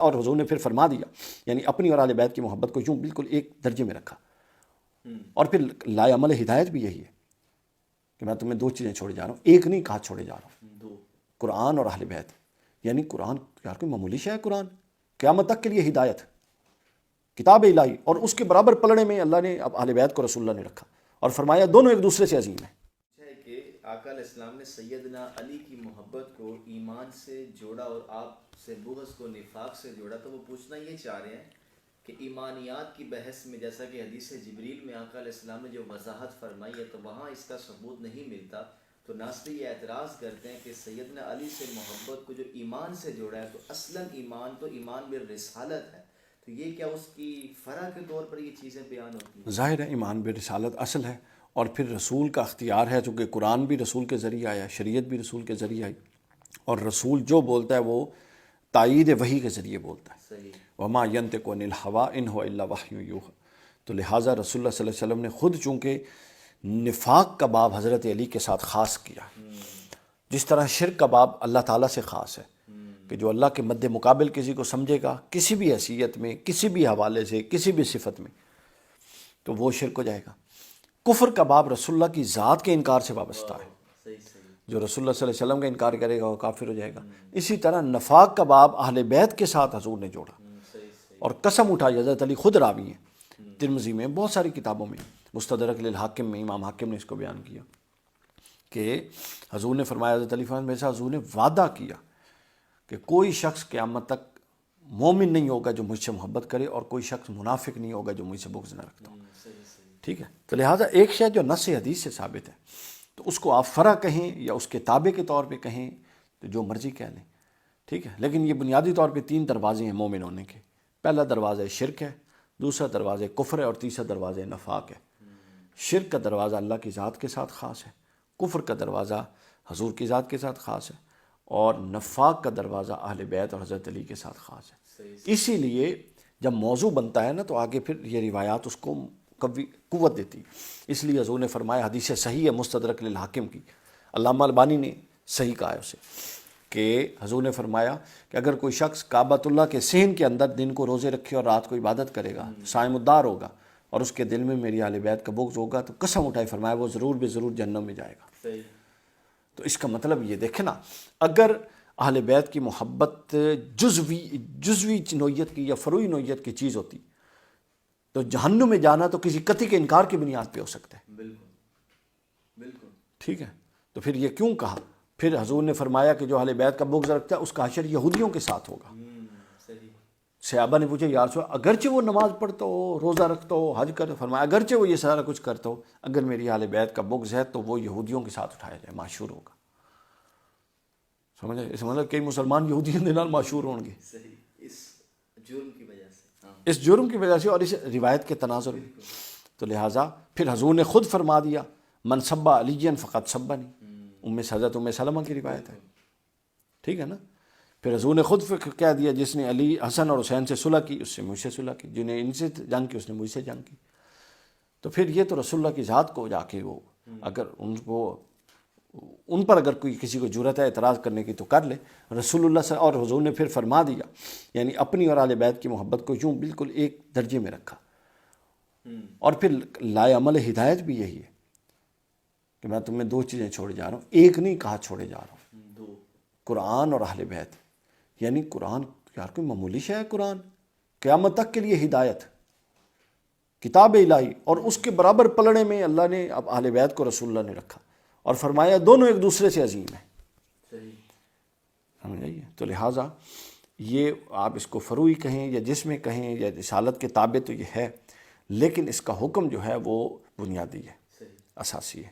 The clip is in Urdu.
اور حضور نے پھر فرما دیا، یعنی اپنی اور اہل بیت کی محبت کو یوں بالکل ایک درجے میں رکھا۔ اور پھر لائے عمل ہدایت بھی یہی ہے کہ میں تمہیں 2 چیزیں چھوڑے جا رہا ہوں، ایک نہیں کہا چھوڑے جا رہا ہوں، قرآن اور اہل بیت۔ یعنی قرآن یار کوئی معمولی شے ہے، قرآن قیامت تک کے لیے ہدایت، کتاب الہی، اور اس کے برابر پلڑے میں اللہ نے اب اہل بیت کو رسول اللہ نے رکھا اور فرمایا دونوں ایک دوسرے سے عظیم ہیں۔ کہ آقا علیہ السلام نے سیدنا علی کی محبت کو ایمان سے جوڑا اور آپ سے بغض کو نفاق سے جوڑا، تو وہ پوچھنا یہ چاہ رہے ہیں کہ ایمانیات کی بحث میں جیسا کہ حدیث جبریل میں آقا علیہ السلام نے جو وضاحت فرمائی ہے تو وہاں اس کا ثبوت نہیں ملتا، تو ناصری یہ اعتراض کرتے ہیں کہ سیدنا علی سے محبت کو جو ایمان سے جوڑا ہے تو اصلاً ایمان تو ایمان بالرسالت ہے، تو یہ کیا اس کی فرع کے طور پر یہ چیزیں بیان ہوتی ہیں؟ ظاہر ہے ایمان بالرسالت اصل ہے، اور پھر رسول کا اختیار ہے، چونکہ قرآن بھی رسول کے ذریعے آیا، شریعت بھی رسول کے ذریعے آئی، اور رسول جو بولتا ہے وہ تائید وحی کے ذریعے بولتا ہے۔ صحیح۔ وما ینطق عن الہویٰ ان هو الا وحی یوحیٰ، تو لہٰذا رسول اللہ صلی اللہ علیہ وسلم نے خود چونکہ نفاق کا باب حضرت علی کے ساتھ خاص کیا، جس طرح شرک کا باب اللہ تعالیٰ سے خاص ہے کہ جو اللہ کے مد مقابل کسی کو سمجھے گا کسی بھی حیثیت میں، کسی بھی حوالے سے، کسی بھی صفت میں، تو وہ شرک ہو جائے گا۔ کفر کا باب رسول اللہ کی ذات کے انکار سے وابستہ ہے، جو رسول اللہ صلی اللہ علیہ وسلم کا انکار کرے گا وہ کافر ہو جائے گا۔ اسی طرح نفاق کا باب اہل بیت کے ساتھ حضور نے جوڑا، اور قسم اٹھائی، حضرت علی خود راوی ہیں ترمذی میں، بہت ساری کتابوں میں، مستدرک للحاکم میں امام حاکم نے اس کو بیان کیا کہ حضور نے فرمایا، حضرت علی فرمایا، میرے ساتھ حضور نے وعدہ کیا کہ کوئی شخص قیامت تک مومن نہیں ہوگا جو مجھ سے محبت کرے، اور کوئی شخص منافق نہیں ہوگا جو مجھ سے بغض نہ رکھتا ہو۔ ٹھیک ہے، تو لہٰذا ایک شے جو نص حدیث سے ثابت ہے تو اس کو آپ فرع کہیں یا اس کے تابع کے طور پہ کہیں تو جو مرضی کہہ لیں، ٹھیک ہے، لیکن یہ بنیادی طور پہ 3 دروازے ہیں مومن ہونے کے۔ پہلا دروازہ شرک ہے، دوسرا دروازہ کفر ہے، اور تیسرا دروازہ نفاق ہے۔ شرک کا دروازہ اللہ کی ذات کے ساتھ خاص ہے، کفر کا دروازہ حضور کی ذات کے ساتھ خاص ہے، اور نفاق کا دروازہ اہل بیت اور حضرت علی کے ساتھ خاص ہے۔ اسی لیے جب موضوع بنتا ہے نا تو آگے پھر یہ روایات اس کو قوت دیتی، اس لیے حضور نے فرمایا، حدیث صحیح ہے مستدرک للحاکم کی، علامہ البانی نے صحیح کہا ہے اسے، کہ حضور نے فرمایا کہ اگر کوئی شخص کعبۃ اللہ کے صحن کے اندر دن کو روزے رکھے اور رات کو عبادت کرے گا، صائم الدار ہوگا، اور اس کے دل میں میری اہل بیت کا بغض ہوگا، تو قسم اٹھائے فرمایا وہ ضرور بے ضرور جہنم میں جائے گا۔ تو اس کا مطلب یہ دیکھیں نا، اگر اہل بیت کی محبت جزوی نوعیت کی یا فروعی نوعیت کی چیز ہوتی تو جہنم میں جانا تو کسی قطعی کے انکار کی بنیاد پہ ہو سکتا ہے۔ بالکل ٹھیک ہے، تو پھر یہ کیوں کہا؟ پھر حضور نے فرمایا کہ جو اہل بیت کا بغض رکھتا ہے اس کا حشر یہودیوں کے ساتھ ہوگا۔ صحابہ نے پوچھا یا رسول اللہ، اگرچہ وہ نماز پڑھتا ہو، روزہ رکھتا ہو، حج کرتا ہو، فرمایا اگرچہ وہ یہ سارا کچھ کرتا ہو، اگر میری اہل بیت کا بغض ہے تو وہ یہودیوں کے ساتھ اٹھایا جائے، معشور ہوگا۔ سمجھے؟ اس مطلب کئی مسلمان یہودیوں کے نال معشور ہوں گے، اس جرم کی وجہ سے، اس جرم کی وجہ سے اور اس روایت کے تناظر میں۔ تو لہٰذا پھر حضور نے خود فرما دیا، من سب علیًا فقد سبنی، حضرت ام سلمہ کی روایت ہے، ٹھیک ہے نا۔ پھر حضور نے خود کہہ دیا، جس نے علی حسن اور حسین سے صلح کی اس سے مجھ سے صلح کی، جنہیں ان سے جنگ کی اس نے مجھ سے جنگ کی۔ تو پھر یہ تو رسول اللہ کی ذات کو جا کے وہ اگر ان پر اگر کوئی کسی کو جرأت ہے اعتراض کرنے کی تو کر لے، رسول اللہ سے، اور حضور نے پھر فرما دیا، یعنی اپنی اور اہل بیت کی محبت کو یوں بالکل ایک درجے میں رکھا، اور پھر لائے عمل ہدایت بھی یہی ہے کہ میں تمہیں 2 چیزیں چھوڑے جا رہا ہوں، ایک نہیں کہا چھوڑے جا رہا ہوں، قرآن اور اہل بیت۔ یعنی قرآن یار کوئی معمولی شے ہے، قرآن قیامت تک کے لیے ہدایت، کتاب الہی، اور اس کے برابر پلڑے میں اللہ نے اب اہل بیت کو رسول اللہ نے رکھا اور فرمایا دونوں ایک دوسرے سے عظیم ہیں۔ سمجھ آئیے؟ تو لہٰذا یہ آپ اس کو فروعی کہیں یا جس میں کہیں یا رسالت کے تابع تو یہ ہے، لیکن اس کا حکم جو ہے وہ بنیادی ہے، اساسی ہے۔